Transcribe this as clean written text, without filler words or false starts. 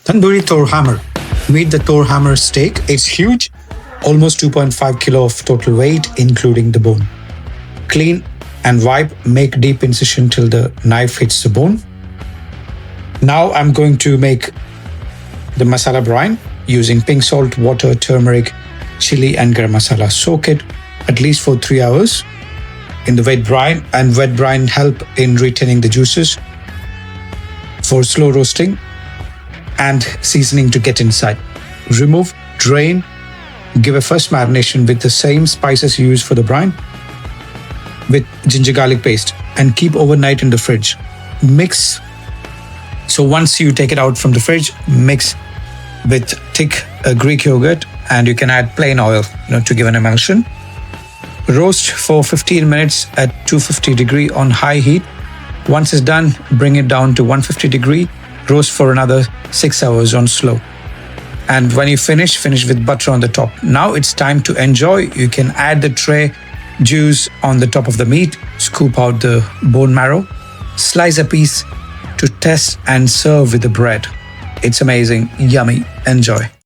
Tandoori Thor Hammer. Meet the Thor Hammer steak. It's huge, almost 2.5 kilo of total weight, including the bone. Clean and wipe, make deep incision till the knife hits the bone. Now I'm going to make the masala brine using pink salt, water, turmeric, chili and garam masala. Soak it at least for 3 hours in the wet brine, and wet brine help in retaining the juices for slow roasting and seasoning to get inside. Remove, drain, give a first marination with the same spices you use for the brine with ginger garlic paste and keep overnight in the fridge. Mix. So once you take it out from the fridge, mix with thick Greek yogurt, and you can add plain oil, to give an emulsion. Roast for 15 minutes at 250 degree on high heat. Once it's done, bring it down to 150 degree. Roast for another 6 hours on slow. And when you finish with butter on the top. Now it's time to enjoy. You can add the tray juice on the top of the meat, scoop out the bone marrow, slice a piece to test and serve with the bread. It's amazing, yummy, enjoy.